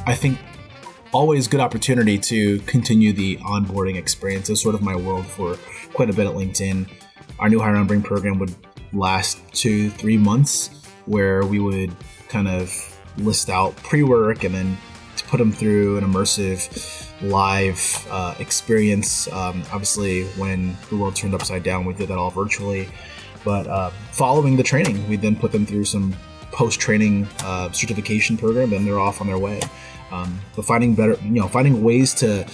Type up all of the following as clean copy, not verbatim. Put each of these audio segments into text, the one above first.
I think always good opportunity to continue the onboarding experience. It's sort of my world for quite a bit at LinkedIn. Our new hire onboarding program would last 2-3 months, where we would kind of list out pre-work and then to put them through an immersive live experience. Obviously, when the world turned upside down, we did that all virtually. But following the training, we then put them through some post-training certification program, and they're off on their way. But finding ways to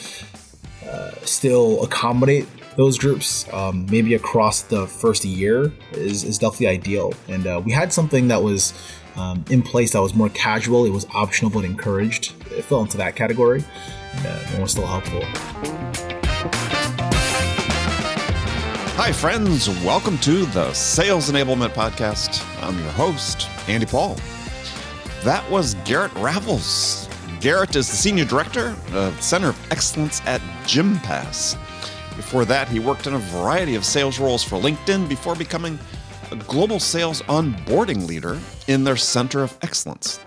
still accommodate those groups, maybe across the first year, is definitely ideal. And we had something that was in place that was more casual. It was optional but encouraged. It fell into that category, and was still helpful. Hi, friends. Welcome to the Sales Enablement Podcast. I'm your host, Andy Paul. That was Garrett Rafols. Garrett is the Senior Director of Center of Excellence at Gympass. Before that, he worked in a variety of sales roles for LinkedIn before becoming a global sales onboarding leader in their Center of Excellence.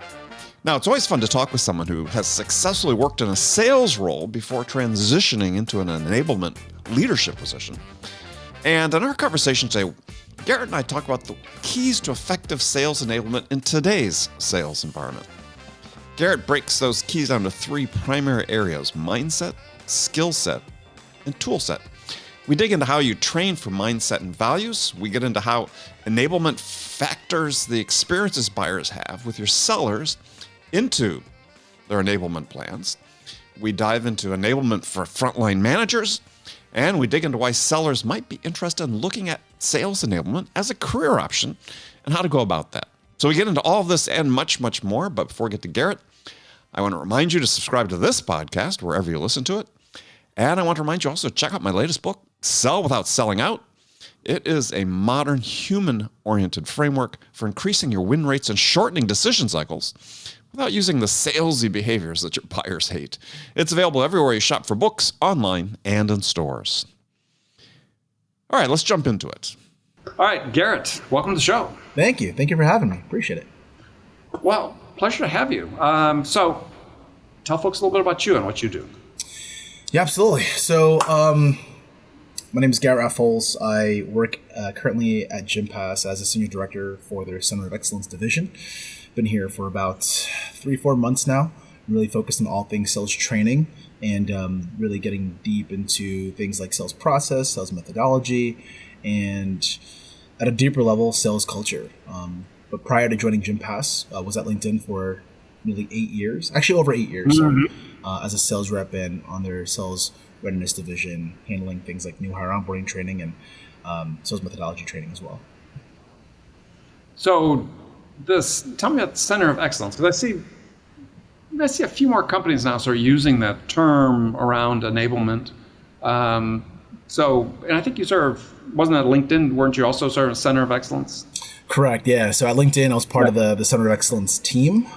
Now, it's always fun to talk with someone who has successfully worked in a sales role before transitioning into an enablement leadership position. And in our conversation today, Garrett and I talk about the keys to effective sales enablement in today's sales environment. Garrett breaks those keys down to 3 primary areas: mindset, skill set, and tool set. We dig into how you train for mindset and values. We get into how enablement factors the experiences buyers have with your sellers into their enablement plans. We dive into enablement for frontline managers, and we dig into why sellers might be interested in looking at sales enablement as a career option and how to go about that. So we get into all of this and much, much more. But before we get to Garrett, I want to remind you to subscribe to this podcast wherever you listen to it. And I want to remind you also to check out my latest book, Sell Without Selling Out. It is a modern, human-oriented framework for increasing your win rates and shortening decision cycles without using the salesy behaviors that your buyers hate. It's available everywhere you shop for books, online, and in stores. All right, let's jump into it. All right, Garrett, welcome to the show. Thank you. Thank you for having me. Appreciate it. Well, pleasure to have you. So tell folks a little bit about you and what you do. Yeah, absolutely. So my name is Garrett Rafols. I work currently at Gympass as a Senior Director for their Center of Excellence division. Been here for about 3-4 months now. I'm really focused on all things sales training and really getting deep into things like sales process, sales methodology, and at a deeper level, sales culture. But prior to joining Gympass, I was at LinkedIn for nearly 8 years, actually over 8 years, as a sales rep and on their sales readiness division, handling things like new hire onboarding training and sales methodology training as well. So tell me about the Center of Excellence, because I see a few more companies now sort of using that term around enablement. And I think you wasn't at LinkedIn, weren't you also sort of a Center of Excellence? Correct, yeah. So at LinkedIn, I was part of the Center of Excellence team.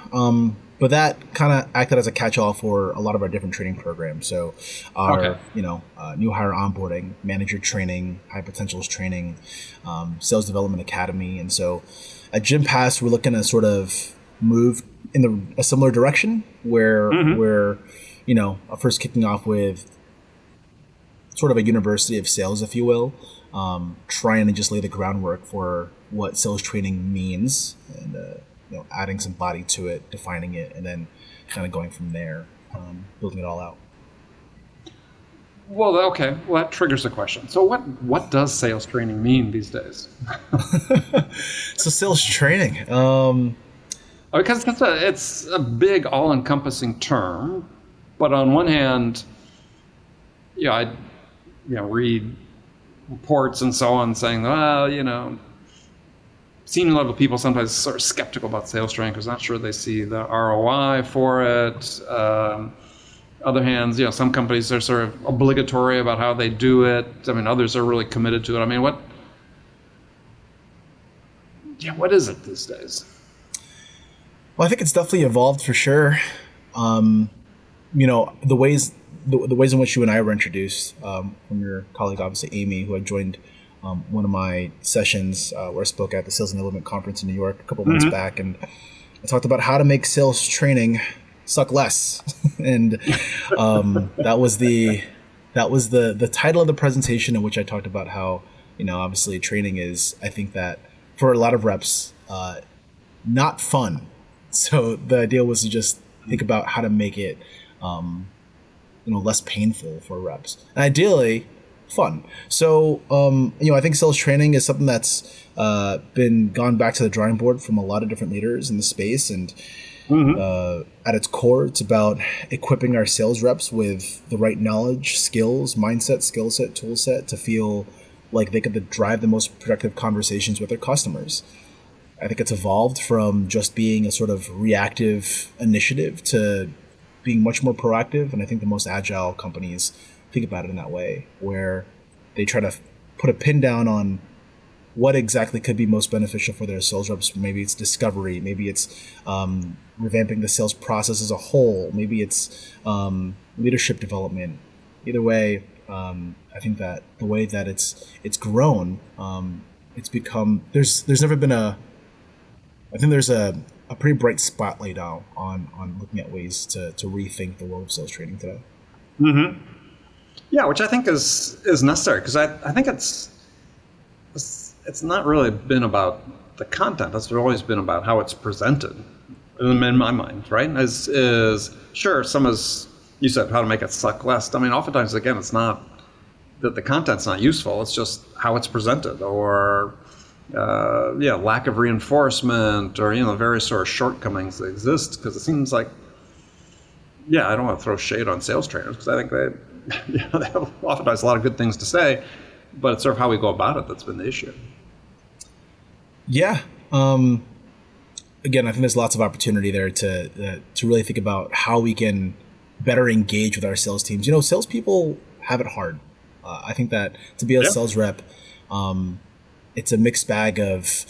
But that kind of acted as a catch-all for a lot of our different training programs. So our, new hire onboarding, manager training, high potentials training, sales development academy. And so at Gympass, we're looking to sort of move in a similar direction where we're, first kicking off with sort of a university of sales, if you will, trying to just lay the groundwork for what sales training means and, adding some body to it, defining it, and then kind of going from there, building it all out. Well, okay. Well, that triggers a question. So what does sales training mean these days? So sales training. Because it's a big, all-encompassing term. But on one hand, I read reports and so on saying, senior level people sometimes sort of skeptical about sales training because not sure they see the ROI for it. Other hands, some companies are sort of obligatory about how they do it. I mean, others are really committed to it. I mean, what is it these days? Well, I think it's definitely evolved for sure. The ways in which you and I were introduced from your colleague, obviously Amy, who had joined one of my sessions where I spoke at the Sales Enablement Conference in New York a couple months back, and I talked about how to make sales training suck less. And that was the title of the presentation, in which I talked about how, obviously training is, I think that for a lot of reps, not fun. So the idea was to just think about how to make it, less painful for reps, and ideally fun. So, I think sales training is something that's been gone back to the drawing board from a lot of different leaders in the space. And at its core, it's about equipping our sales reps with the right knowledge, skills, mindset, skill set, tool set to feel like they could drive the most productive conversations with their customers. I think it's evolved from just being a sort of reactive initiative to being much more proactive. And I think the most agile companies think about it in that way, where they try to put a pin down on what exactly could be most beneficial for their sales reps. Maybe it's discovery, maybe it's revamping the sales process as a whole, maybe it's leadership development. Either way, I think that the way that it's grown, it's become, there's never been I think there's a pretty bright spotlight now on looking at ways to rethink the world of sales training today. Mm-hmm. Yeah, which I think is necessary, because I think it's not really been about the content. It's always been about how it's presented, in my mind, right? Is sure, some is, you said, how to make it suck less. I mean, oftentimes, again, it's not that the content's not useful. It's just how it's presented, or lack of reinforcement, or various sort of shortcomings that exist. Because it seems like, I don't want to throw shade on sales trainers, because I think they have oftentimes a lot of good things to say, but it's sort of how we go about it that's been the issue. Yeah. Again, I think there's lots of opportunity there to really think about how we can better engage with our sales teams. Salespeople have it hard. I think that to be a sales rep, it's a mixed bag of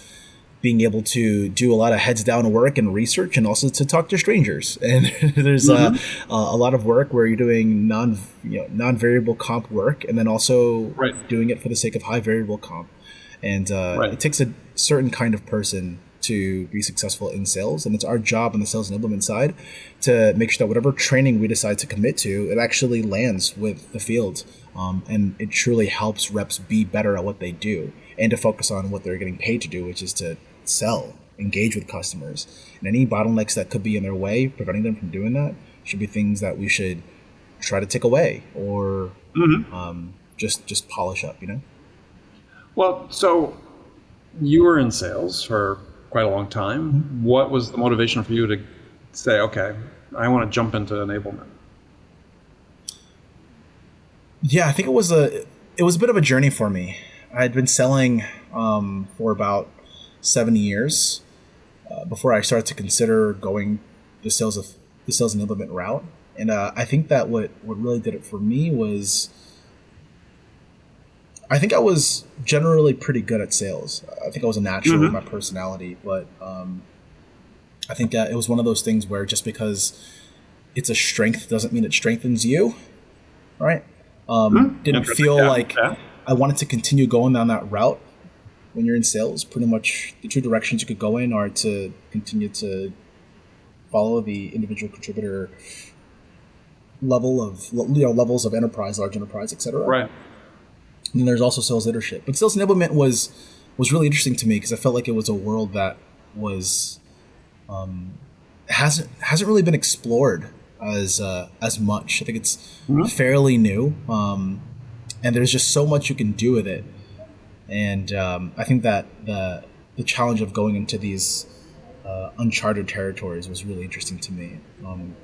being able to do a lot of heads down work and research, and also to talk to strangers. And there's a lot of work where you're doing non-variable comp work, and then also doing it for the sake of high variable comp. And it takes a certain kind of person to be successful in sales. And it's our job on the sales enablement side to make sure that whatever training we decide to commit to, it actually lands with the field. And it truly helps reps be better at what they do, and to focus on what they're getting paid to do, which is to sell, engage with customers. And any bottlenecks that could be in their way, preventing them from doing that, should be things that we should try to take away, or just polish up, Well, so you were in sales for quite a long time. Mm-hmm. What was the motivation for you to say, okay, I want to jump into enablement? Yeah, I think it was a bit of a journey for me. I'd been selling for about 7 years before I started to consider going the sales enablement route. And I think that what really did it for me was, I think I was generally pretty good at sales. I think I was a natural in my personality, but I think that it was one of those things where just because it's a strength doesn't mean it strengthens you, right? Didn't feel like I wanted to continue going down that route. When you're in sales, pretty much the two directions you could go in are to continue to follow the individual contributor levels of enterprise, large enterprise, et cetera. Right. And then there's also sales leadership. But sales enablement was really interesting to me, because I felt like it was a world that was hasn't really been explored as much. I think it's fairly new, and there's just so much you can do with it. And I think that the challenge of going into these uncharted territories was really interesting to me.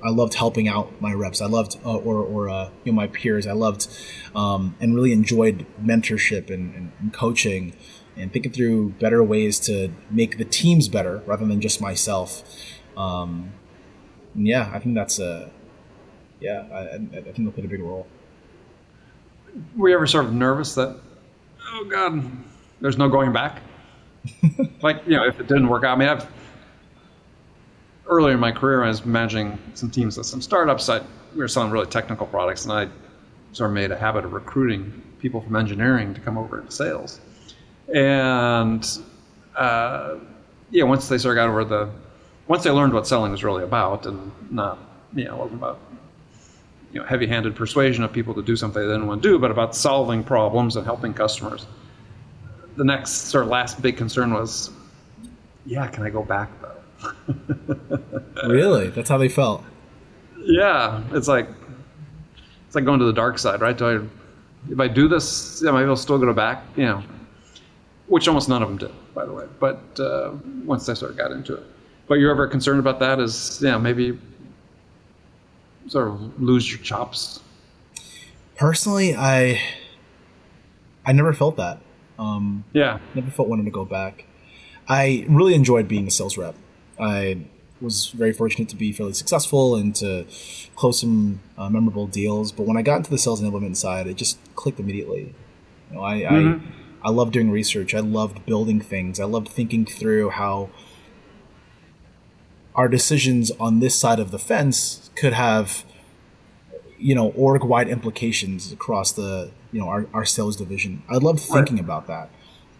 I loved helping out my reps. I loved my peers. I loved and really enjoyed mentorship and coaching, and thinking through better ways to make the teams better rather than just myself. I think that's I think that played a big role. Were you ever sort of nervous that, oh God, there's no going back? Like, if it didn't work out. I mean, earlier in my career, I was managing some teams at some startups. We were selling really technical products, and I sort of made a habit of recruiting people from engineering to come over into sales. And once they sort of got over once they learned what selling was really about, and not it wasn't about heavy-handed persuasion of people to do something they didn't want to do, but about solving problems and helping customers. The next sort of last big concern was, can I go back though? Really? That's how they felt? Yeah, it's like going to the dark side, right? If I do this, maybe I'll still go back, which almost none of them did, by the way. But once they sort of got into it. But you're ever concerned about that? Is maybe sort of lose your chops? Personally, I never felt that. Never felt wanting to go back. I really enjoyed being a sales rep. I was very fortunate to be fairly successful and to close some memorable deals. But when I got into the sales enablement side, it just clicked immediately. I loved doing research. I loved building things. I loved thinking through how our decisions on this side of the fence could have, org-wide implications across the, our sales division. I loved thinking about that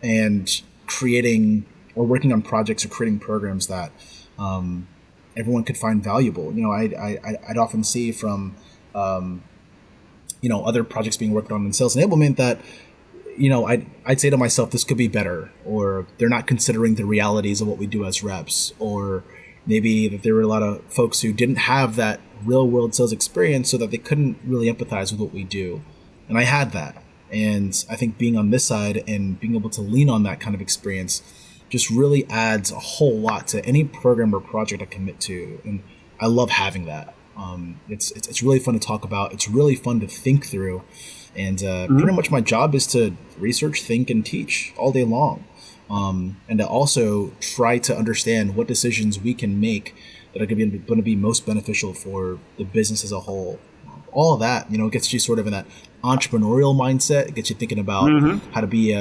and creating or working on projects or creating programs that everyone could find valuable. I'd often see from, other projects being worked on in sales enablement that, I'd say to myself, this could be better, or they're not considering the realities of what we do as reps, or maybe that there were a lot of folks who didn't have that real world sales experience so that they couldn't really empathize with what we do. And I had that. And I think being on this side and being able to lean on that kind of experience just really adds a whole lot to any program or project I commit to. And I love having that. It's really fun to talk about. It's really fun to think through. And pretty much my job is to research, think, and teach all day long. And to also try to understand what decisions we can make that are going to be most beneficial for the business as a whole. All of that, gets you sort of in that entrepreneurial mindset. It gets you thinking about how to be,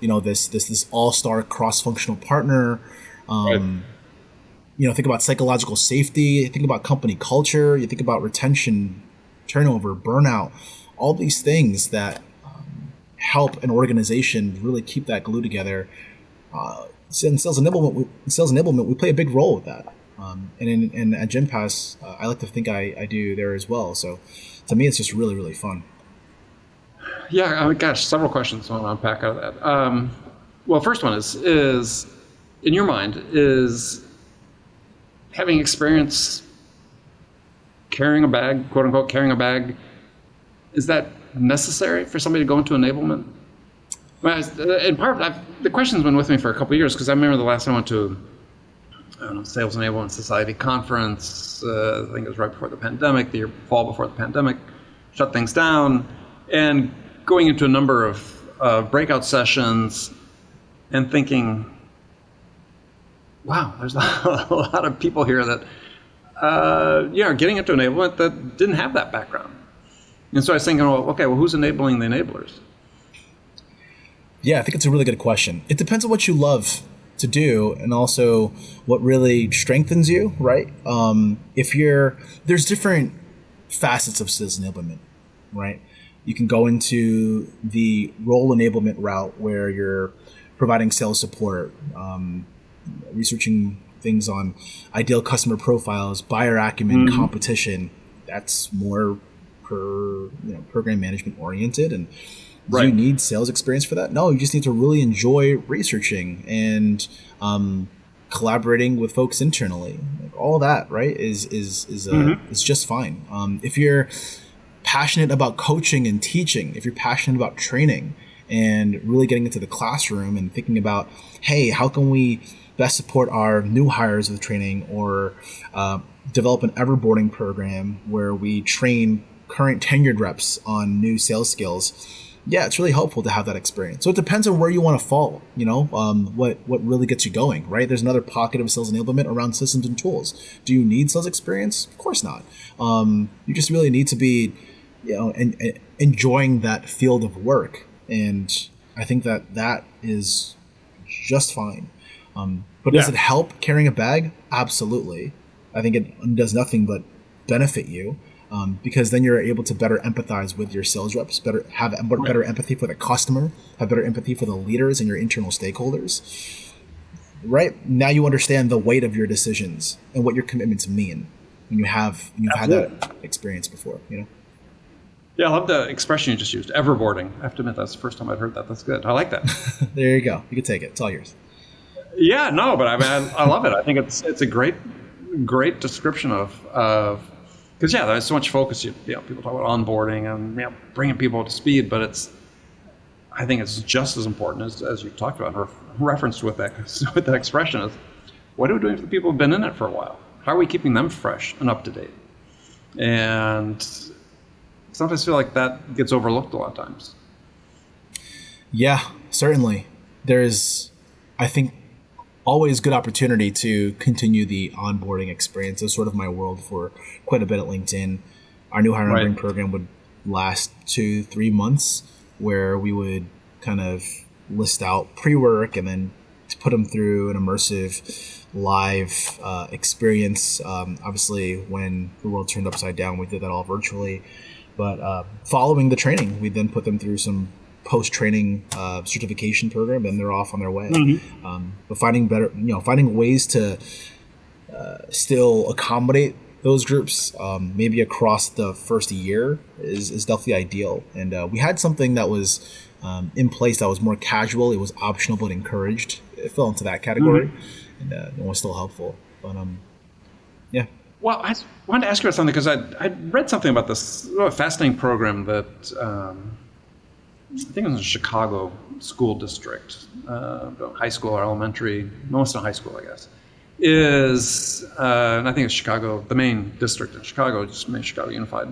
this all-star cross-functional partner. Think about psychological safety. Think about company culture. You think about retention, turnover, burnout, all these things that help an organization really keep that glue together. In sales enablement, we play a big role with that. And at GenPass, I like to think I do there as well. So to me, it's just really, really fun. Yeah, gosh, several questions I want to unpack out of that. Well, first one is in your mind, is having experience carrying a bag, quote unquote, carrying a bag, is that necessary for somebody to go into enablement? In part, the question's been with me for a couple of years, because I remember the last time I went to Sales Enablement Society conference. I think it was right before the pandemic, the fall before the pandemic, shut things down, and going into a number of breakout sessions and thinking, wow, there's a lot of people here that are getting into enablement that didn't have that background. And so I was thinking, who's enabling the enablers? Yeah, I think it's a really good question. It depends on what you love to do and also what really strengthens you, right? There's different facets of sales enablement, right? You can go into the role enablement route where you're providing sales support, researching things on ideal customer profiles, buyer acumen, competition. That's more program management oriented. And do you need sales experience for that? No, you just need to really enjoy researching and collaborating with folks internally. All that, right, is just fine. If you're passionate about coaching and teaching, if you're passionate about training and really getting into the classroom and thinking about, hey, how can we best support our new hires with training, or develop an Everboarding program where we train current tenured reps on new sales skills. Yeah, it's really helpful to have that experience. So it depends on where you want to fall, what really gets you going, right? There's another pocket of sales enablement around systems and tools. Do you need sales experience? Of course not. You just really need to be, enjoying that field of work. And I think that is just fine. But does it help carrying a bag? Absolutely. I think it does nothing but benefit you. Because then you're able to better empathize with your sales reps, better empathy for the customer, have better empathy for the leaders and your internal stakeholders. Right? Now you understand the weight of your decisions and what your commitments mean. when you've had that experience before, Yeah, I love the expression you just used, everboarding. I have to admit, that's the first time I've heard that. That's good. I like that. There you go. You can take it. It's all yours. Yeah, no, but I mean, I love it. I think it's a great description of because there's so much focus. People talk about onboarding and bringing people up to speed, but I think it's just as important as you talked about, or referenced with that expression is, what are we doing for the people who've been in it for a while? How are we keeping them fresh and up to date? And sometimes I feel like that gets overlooked a lot of times. Yeah, certainly. There's, I think, always good opportunity to continue the onboarding experience. That's sort of my world for quite a bit at LinkedIn. Our new hire onboarding program would last 2-3 months, where we would kind of list out pre-work and then put them through an immersive live experience. Obviously, when the world turned upside down, we did that all virtually. But following the training, we then put them through some post-training certification program, and they're off on their way. Mm-hmm. But finding ways to still accommodate those groups, maybe across the first year, is definitely ideal. And we had something that was in place that was more casual. It was optional but encouraged. It fell into that category, and it was still helpful. But yeah. Well, I wanted to ask you about something, because I read something about this fascinating program that I think it was in Chicago school district, high school or elementary, mostly high school, I guess, is, and I think it's Chicago, the main district in Chicago, just made Chicago Unified,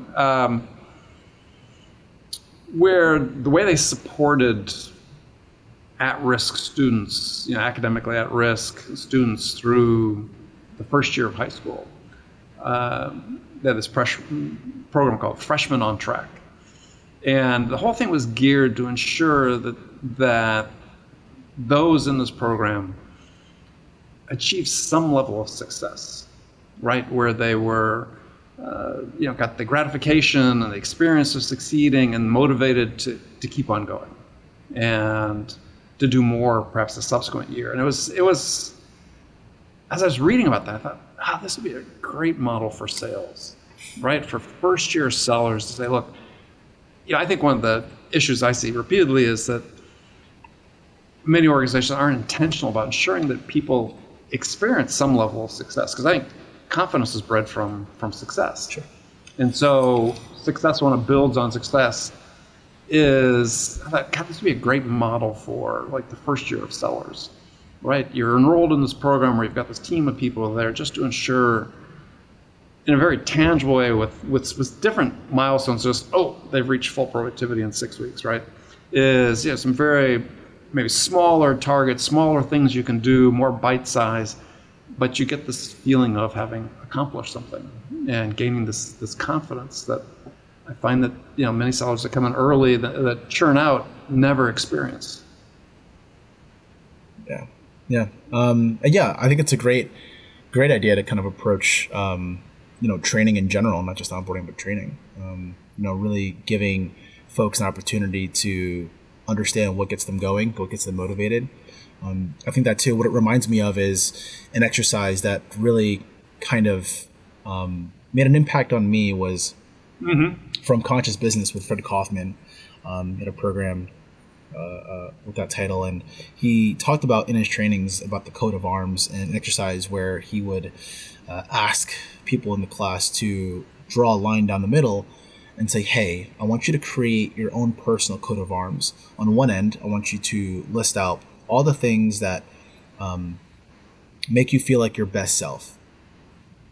where the way they supported at-risk students, academically at-risk students through the first year of high school, they had this program called Freshmen on Track. And the whole thing was geared to ensure that those in this program achieved some level of success, right? Where they were, got the gratification and the experience of succeeding and motivated to keep on going and to do more perhaps the subsequent year. And it was, as I was reading about that, I thought, this would be a great model for sales, right? For first year sellers to say, look, I think one of the issues I see repeatedly is that many organizations aren't intentional about ensuring that people experience some level of success, because I think confidence is bred from success. Sure. And so success, when it builds on success, I thought, God, this would be a great model for like the first year of sellers, right? You're enrolled in this program where you've got this team of people there just to ensure, in a very tangible way, with different milestones, just, they've reached full productivity in 6 weeks, right? Is some very maybe smaller targets, smaller things you can do, more bite size, but you get this feeling of having accomplished something and gaining this confidence that I find that many sellers that come in early that churn out never experience. Yeah. I think it's a great idea to kind of approach training in general, not just onboarding, but training. Really giving folks an opportunity to understand what gets them going, what gets them motivated. I think that too, what it reminds me of is an exercise that really kind of made an impact on me was from Conscious Business with Fred Kaufman. Had a program with that title, and he talked about in his trainings about the coat of arms, and an exercise where he would ask people in the class to draw a line down the middle and say, hey, I want you to create your own personal coat of arms. On one end, I want you to list out all the things that make you feel like your best self.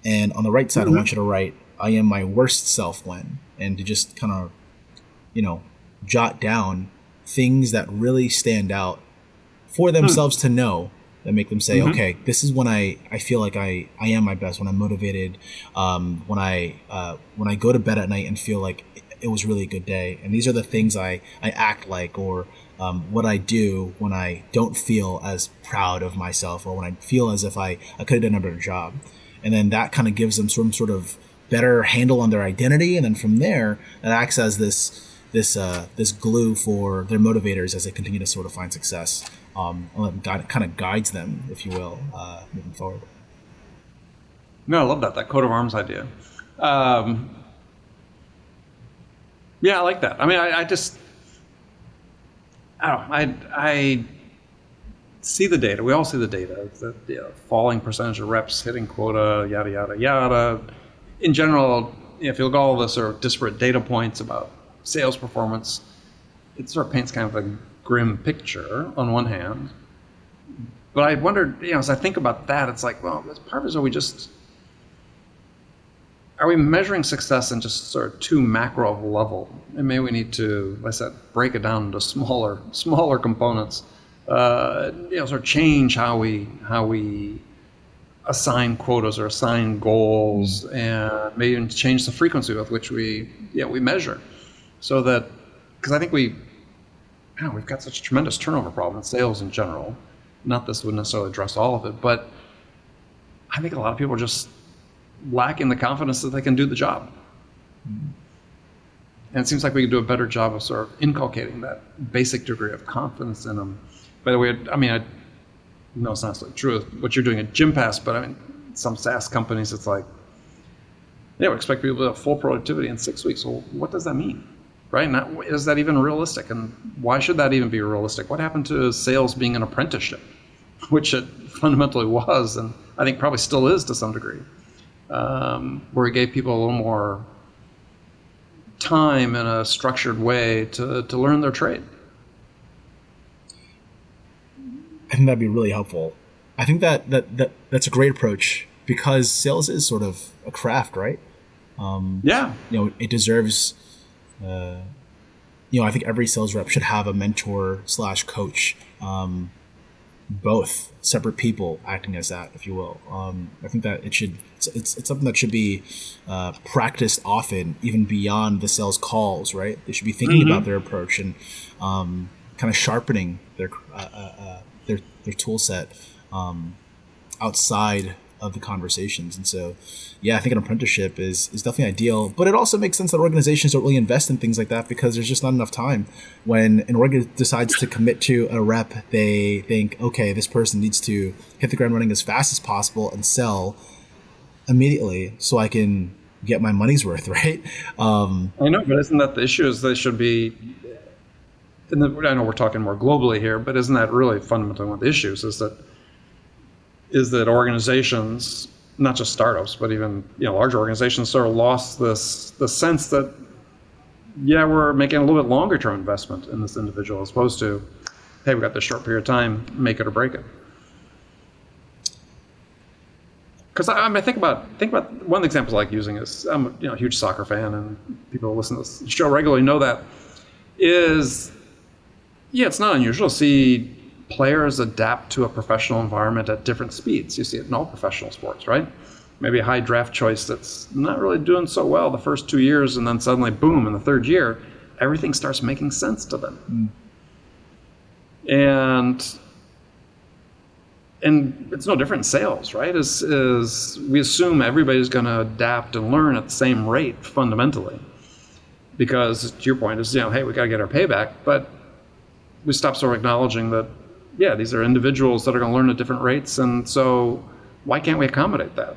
And on the right side, I want you to write, I am my worst self when, and to just kind of, jot down things that really stand out for themselves to know, that make them say, okay, this is when I feel like I am my best, when I'm motivated, when I go to bed at night and feel like it was really a good day. And these are the things I act like, or what I do when I don't feel as proud of myself, or when I feel as if I could have done a better job. And then that kind of gives them some sort of better handle on their identity. And then from there, it acts as this glue for their motivators as they continue to sort of find success. It kind of guides them, if you will, moving forward. Yeah. Yeah, no, I think that's a great example. And I think, you know, I think one of the issues I see repeatedly is that many organizations aren't intentional about ensuring that people experience some level of success, because I think confidence is bred from success. And so No, I love that coat of arms idea. Yeah, I like that. I mean, I don't know. I see the data. We all see the data. The falling percentage of reps hitting quota, yada, yada, yada. In general, if you look at all of this are disparate data points about sales performance, it sort of paints kind of a grim picture on one hand. But I wondered, as I think about that, it's like, well, as part of it, are we measuring success in just sort of too macro of a level? And maybe we need to, like I said, break it down into smaller components. Sort of change how we assign quotas or assign goals, and maybe even change the frequency with which we measure, so that, because I think we've got such a tremendous turnover problem in sales in general. Not this would necessarily address all of it, but I think a lot of people are just lacking the confidence that they can do the job. And it seems like we could do a better job of sort of inculcating that basic degree of confidence in them. By the way, I know it's not necessarily true what you're doing at GymPass, but I mean, some SaaS companies, it's like, we expect people to have full productivity in 6 weeks. Well, what does that mean? Right? And is that even realistic? And why should that even be realistic? What happened to sales being an apprenticeship, which it fundamentally was, and I think probably still is to some degree, where it gave people a little more time in a structured way to learn their trade. I think that'd be really helpful. I think that's a great approach, because sales is sort of a craft, right? It deserves. I think every sales rep should have a mentor / coach, both separate people acting as that, if you will. I think that it's something that should be practiced often, even beyond the sales calls, right? They should be thinking about their approach and kind of sharpening their tool set outside of the conversations. And so, I think an apprenticeship is definitely ideal, but it also makes sense that organizations don't really invest in things like that, because there's just not enough time. When an org decides to commit to a rep, they think, okay, this person needs to hit the ground running as fast as possible and sell immediately so I can get my money's worth, right? I know, but isn't that the issue? Is they should be, I know we're talking more globally here, but isn't that really fundamentally one of the issues, is that organizations, not just startups, but even larger organizations, sort of lost the sense that we're making a little bit longer term investment in this individual, as opposed to, hey, we've got this short period of time, make it or break it. Because I think about one of the examples I like using is, I'm a huge soccer fan, and people who listen to this show regularly know that, is it's not unusual to see players adapt to a professional environment at different speeds. You see it in all professional sports, right? Maybe a high draft choice that's not really doing so well the first 2 years, and then suddenly, boom, in the third year, everything starts making sense to them. And it's no different in sales, right? Is we assume everybody's going to adapt and learn at the same rate fundamentally, because to your point is, hey, we got to get our payback, but we stop sort of acknowledging that, these are individuals that are going to learn at different rates, and so why can't we accommodate that?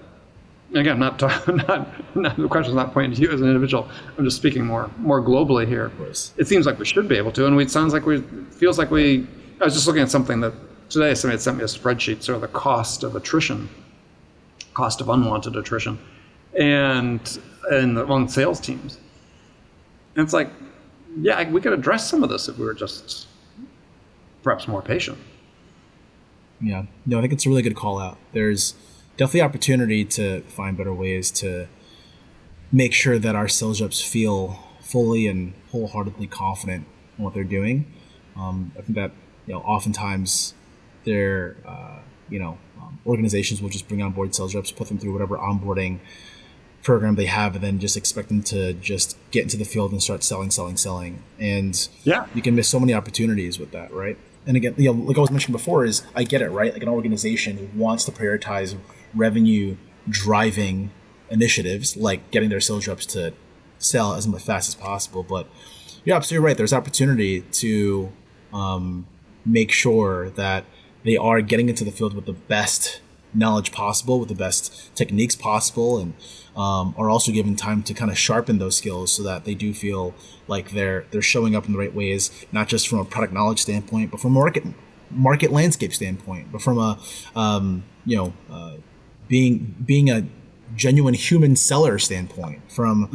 And again, the question is not pointing to you as an individual. I'm just speaking more globally here. Of course. It seems like we should be able to, and feels like we. I was just looking at something that today somebody had sent me a spreadsheet, sort of the cost of unwanted attrition, and among sales teams. And it's like, we could address some of this if we were just perhaps more patient. Yeah, no, I think it's a really good call out. There's definitely opportunity to find better ways to make sure that our sales reps feel fully and wholeheartedly confident in what they're doing. I think that oftentimes they're organizations will just bring on board sales reps, put them through whatever onboarding program they have, and then just expect them to just get into the field and start selling. And you can miss so many opportunities with that, right? And again, like I was mentioning before, is I get it, right? Like an organization wants to prioritize revenue driving initiatives, like getting their sales reps to sell as fast as possible. But you're absolutely right. There's opportunity to make sure that they are getting into the field with the best knowledge possible with the best techniques possible, and are also given time to kind of sharpen those skills so that they do feel like they're showing up in the right ways, not just from a product knowledge standpoint, but from a market landscape standpoint, but from a being a genuine human seller standpoint, from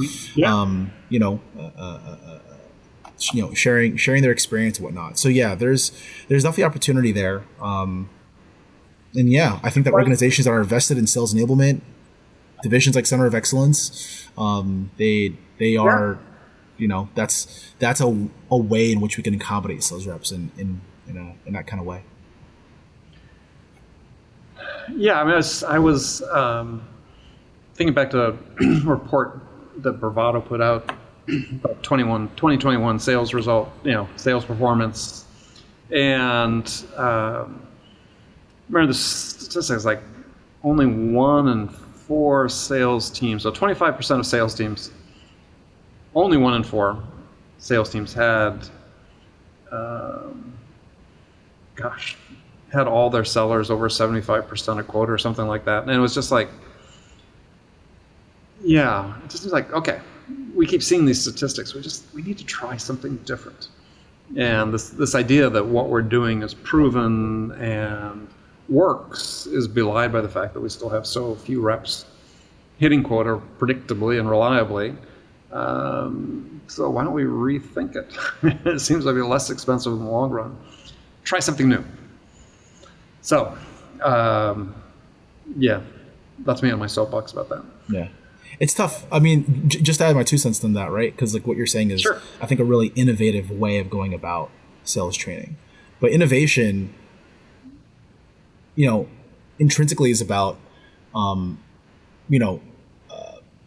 sharing their experience and whatnot. So yeah, there's definitely opportunity there. And yeah, I think that organizations that are invested in sales enablement, divisions like Center of Excellence, they are, that's a way in which we can accommodate sales reps in that kind of way. Yeah, I mean, I was thinking back to a report that Bravado put out about 2021 sales result, sales performance, and remember the statistics, like only 1 in 4 sales teams, so 25% of sales teams, only 1 in 4 sales teams had had all their sellers over 75% of quota or something like that. And it was just like, yeah, it just was like, okay, we keep seeing these statistics. We need to try something different. And this idea that what we're doing is proven and works is belied by the fact that we still have so few reps hitting quota predictably and reliably. So why don't we rethink it? It seems like it'll be less expensive in the long run. Try something new. So, yeah, that's me on my soapbox about that. Yeah. It's tough. I mean, just to add my 2 cents on that, right? Because like what you're saying is, sure, I think, a really innovative way of going about sales training. But innovation, intrinsically is about,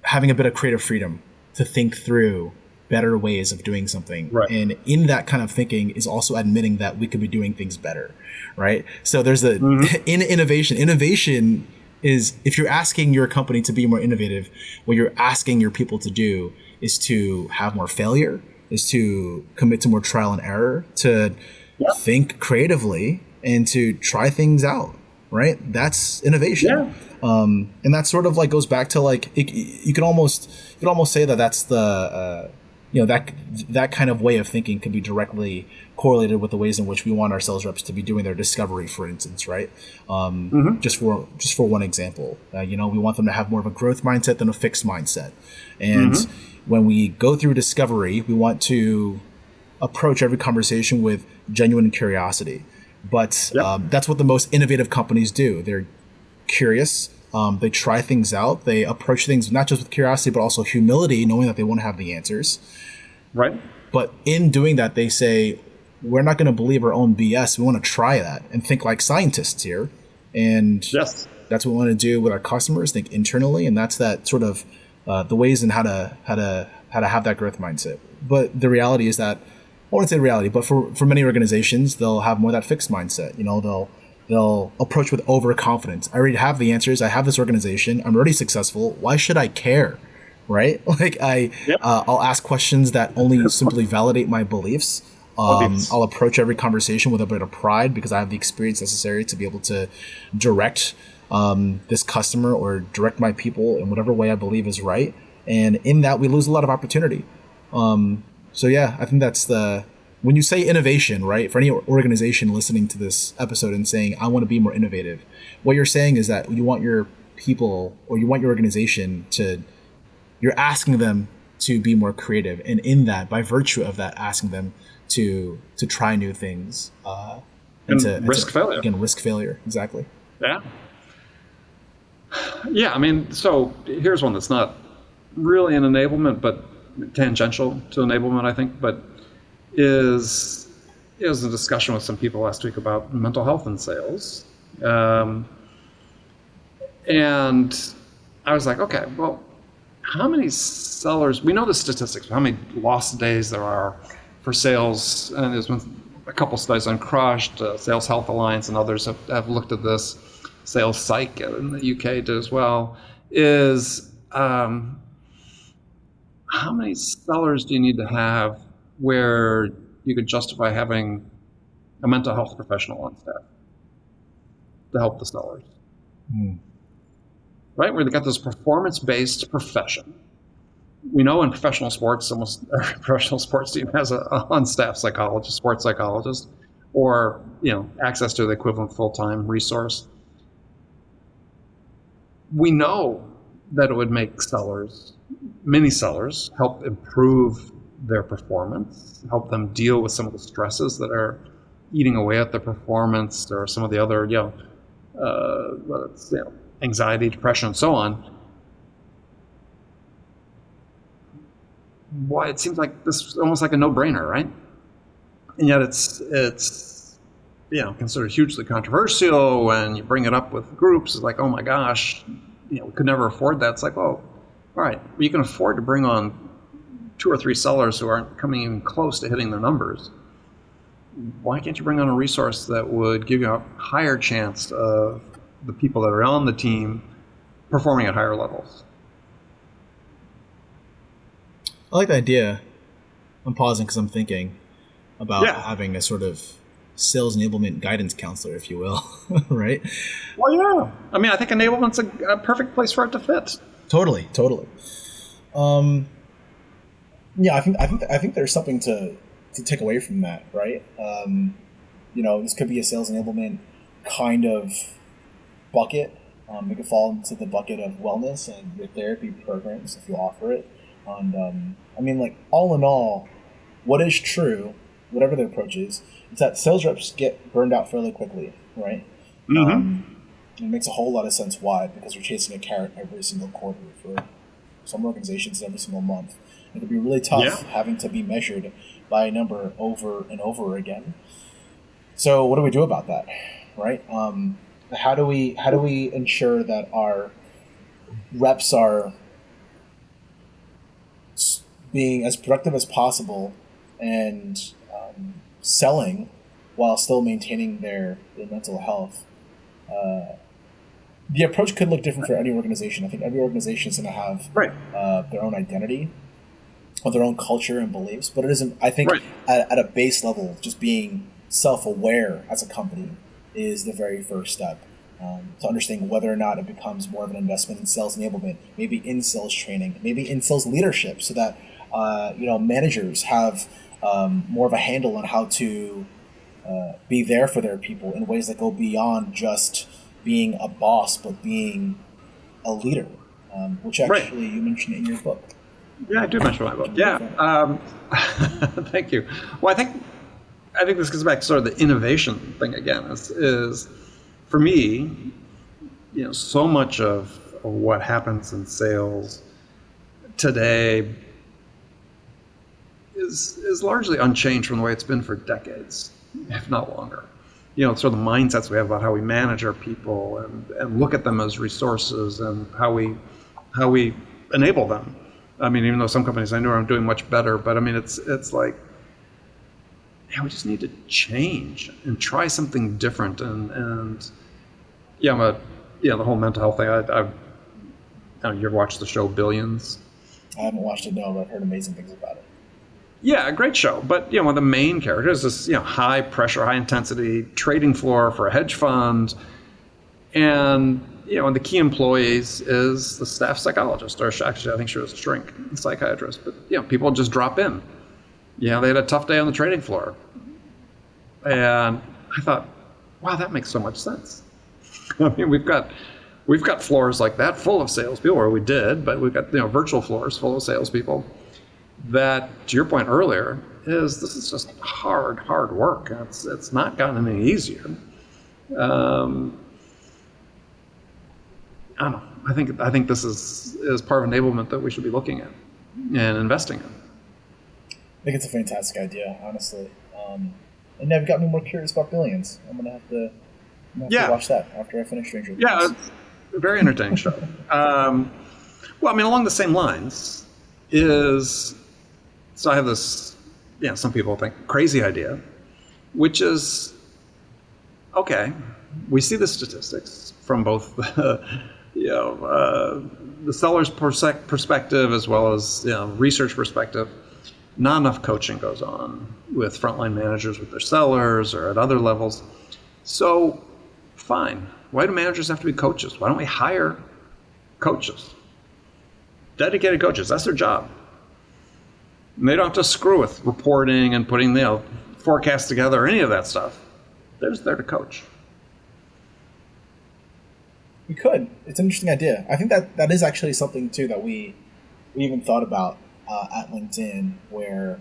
having a bit of creative freedom to think through better ways of doing something. Right. And in that kind of thinking is also admitting that we could be doing things better, right? So there's in innovation is, if you're asking your company to be more innovative, what you're asking your people to do is to have more failure, is to commit to more trial and error, to think creatively and to try things out, right? That's innovation. Yeah. And that sort of like goes back to like, you could almost say that that's the, that kind of way of thinking could be directly correlated with the ways in which we want our sales reps to be doing their discovery, for instance, right? Just for one example, we want them to have more of a growth mindset than a fixed mindset. And when we go through discovery, we want to approach every conversation with genuine curiosity. But that's what the most innovative companies do. They're curious. They try things out. They approach things not just with curiosity, but also humility, knowing that they won't have the answers. Right. But in doing that, they say, we're not going to believe our own BS. We want to try that and think like scientists here. And that's what we want to do with our customers, think internally. And that's that sort of the ways in how to have that growth mindset. But the reality is that, I wouldn't say reality, but for many organizations, they'll have more of that fixed mindset. They'll approach with overconfidence. I already have the answers. I have this organization. I'm already successful. Why should I care? Right? Like I'll ask questions that only simply validate my beliefs. I'll approach every conversation with a bit of pride because I have the experience necessary to be able to direct this customer or direct my people in whatever way I believe is right. And in that, we lose a lot of opportunity. So yeah, I think that's when you say innovation, right? For any organization listening to this episode and saying, I want to be more innovative, what you're saying is that you want your people or you want your organization you're asking them to be more creative. And in that, by virtue of that, asking them to try new things. And risk failure. Again, risk failure. Exactly. Yeah. Yeah. I mean, so here's one that's not really an enablement, but tangential to enablement, I think, but is a discussion with some people last week about mental health in sales. And I was like, okay, well, how many sellers, we know the statistics, how many lost days there are for sales, and there's been a couple studies on Crushed, Sales Health Alliance and others have looked at this, Sales Psych in the UK did as well, is how many sellers do you need to have where you could justify having a mental health professional on staff to help the sellers? right? Where they got this performance-based profession. We know in professional sports, almost every professional sports team has a on-staff psychologist, sports psychologist, or access to the equivalent full-time resource. We know that it would make many sellers, help improve their performance, help them deal with some of the stresses that are eating away at their performance, or some of the other, whether it's anxiety, depression, and so on. Why it seems like this is almost like a no-brainer, right? And yet it's considered hugely controversial when you bring it up with groups. It's like, oh my gosh, we could never afford that. It's like, well, all right, you can afford to bring on 2 or 3 sellers who aren't coming even close to hitting their numbers. Why can't you bring on a resource that would give you a higher chance of the people that are on the team performing at higher levels? I like the idea. I'm pausing because I'm thinking about having a sort of sales enablement guidance counselor, if you will, right? Well, yeah. I mean, I think enablement's a perfect place for it to fit. Totally. Yeah, I think there's something to take away from that, right? This could be a sales enablement kind of bucket. It could fall into the bucket of wellness and your therapy programs if you offer it. And all in all, what is true, whatever the approach is that sales reps get burned out fairly quickly, right? Mm-hmm. It makes a whole lot of sense why, because you're chasing a carrot every single quarter for some organizations every single month. It can be really tough having to be measured by a number over and over again. So what do we do about that, right? How do we ensure that our reps are being as productive as possible and selling while still maintaining their mental health? The approach could look different for any organization. I think every organization is going to have their own identity, or their own culture and beliefs. But it isn't. I think at a base level, just being self-aware as a company is the very first step. To understand whether or not it becomes more of an investment in sales enablement, maybe in sales training, maybe in sales leadership, so that managers have more of a handle on how to be there for their people in ways that go beyond just being a boss, but being a leader, which actually you mentioned in your book. Yeah, I do mention my book. Yeah, thank you. Well, I think this goes back to sort of the innovation thing again. Is for me, so much of what happens in sales today is largely unchanged from the way it's been for decades, if not longer. Sort of the mindsets we have about how we manage our people and look at them as resources, and how we enable them. I mean, even though some companies I know are doing much better, but I mean, it's like, we just need to change and try something different. And the whole mental health thing. You ever watched the show Billions? I haven't watched it, no, but I've heard amazing things about it. Yeah, a great show. But one of the main characters is this high pressure, high intensity trading floor for a hedge fund, and and the key employees is the staff psychologist, or actually I think she was a shrink psychiatrist. But people just drop in. They had a tough day on the trading floor, and I thought, wow, that makes so much sense. I mean, we've got floors like that full of salespeople, or we did, but we've got virtual floors full of salespeople. That, to your point earlier, this is just hard work. It's not gotten any easier. I don't know. I think this is part of enablement that we should be looking at and investing in. I think it's a fantastic idea, honestly. And now you've got me more curious about Billions. I'm gonna have to watch that after I finish Stranger Things. Yeah, it's a very entertaining show. Well, I mean, along the same lines so I have this, some people think crazy idea, which is, okay, we see the statistics from both the seller's perspective as well as research perspective. Not enough coaching goes on with frontline managers with their sellers or at other levels. So, fine, Why do managers have to be coaches? Why don't we hire coaches? Dedicated coaches, that's their job. And they don't have to screw with reporting and putting the forecasts together or any of that stuff. They're just there to coach. We could. It's an interesting idea. I think that is actually something too that we even thought about at LinkedIn, where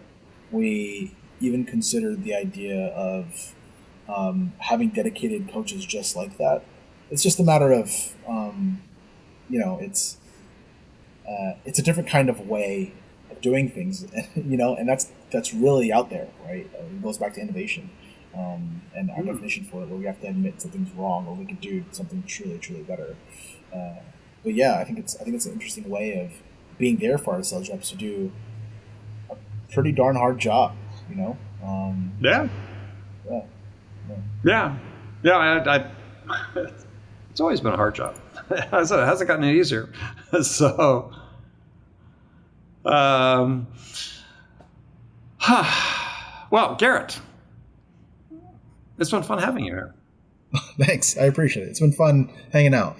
we even considered the idea of having dedicated coaches just like that. It's just a matter of it's a different kind of way of doing things, and that's really out there, right? It goes back to innovation and our definition for it, where we have to admit something's wrong or we could do something truly, truly better. But yeah, I think it's an interesting way of being there for our sales reps to do a pretty darn hard job, Yeah. It's always been a hard job. It hasn't gotten any easier. So, well, Garrett, it's been fun having you here. Thanks, I appreciate it. It's been fun hanging out.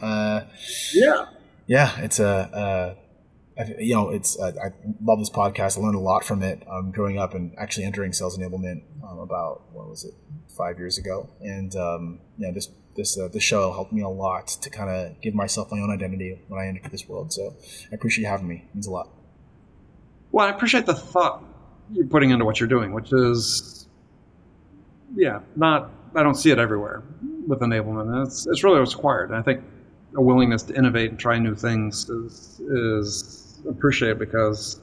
It's I love this podcast. I learned a lot from it growing up and actually entering sales enablement about 5 years ago, and this show helped me a lot to kind of give myself my own identity when I entered this world. So I appreciate you having me. It means a lot. Well, I appreciate the thought you're putting into what you're doing, which is, I don't see it everywhere with enablement. It's really what's required. And I think a willingness to innovate and try new things is appreciated, because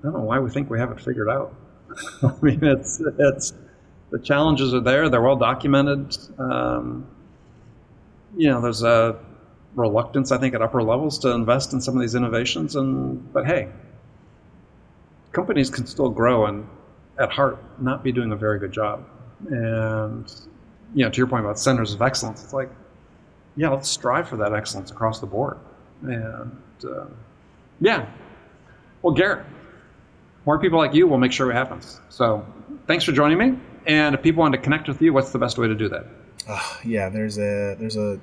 I don't know why we think we have it figured out. I mean, it's the challenges are there. They're well documented. There's a reluctance, I think, at upper levels to invest in some of these innovations. But hey, companies can still grow and at heart not be doing a very good job. And, to your point about centers of excellence, it's like, let's strive for that excellence across the board. And well, Garrett, more people like you will make sure it happens. So thanks for joining me. And if people want to connect with you, what's the best way to do that? There's a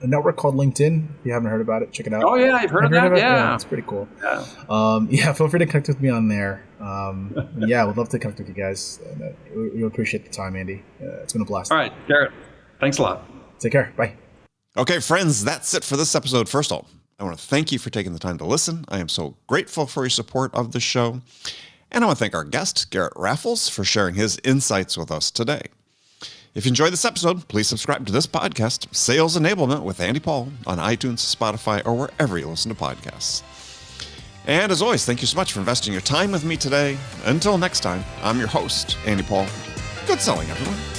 network called LinkedIn. If you haven't heard about it, check it out. Oh yeah, you've heard of that? Yeah, it's pretty cool. Feel free to connect with me on there. We'd love to connect with you guys. We appreciate the time, Andy. It's been a blast. All right, Garrett, thanks a lot. Take care. Bye. Okay, friends, that's it for this episode. First of all, I want to thank you for taking the time to listen. I am so grateful for your support of the show. And I want to thank our guest, Garrett Rafols, for sharing his insights with us today. If you enjoyed this episode, please subscribe to this podcast, Sales Enablement with Andy Paul, on iTunes, Spotify, or wherever you listen to podcasts. And as always, thank you so much for investing your time with me today. Until next time, I'm your host, Andy Paul. Good selling, everyone.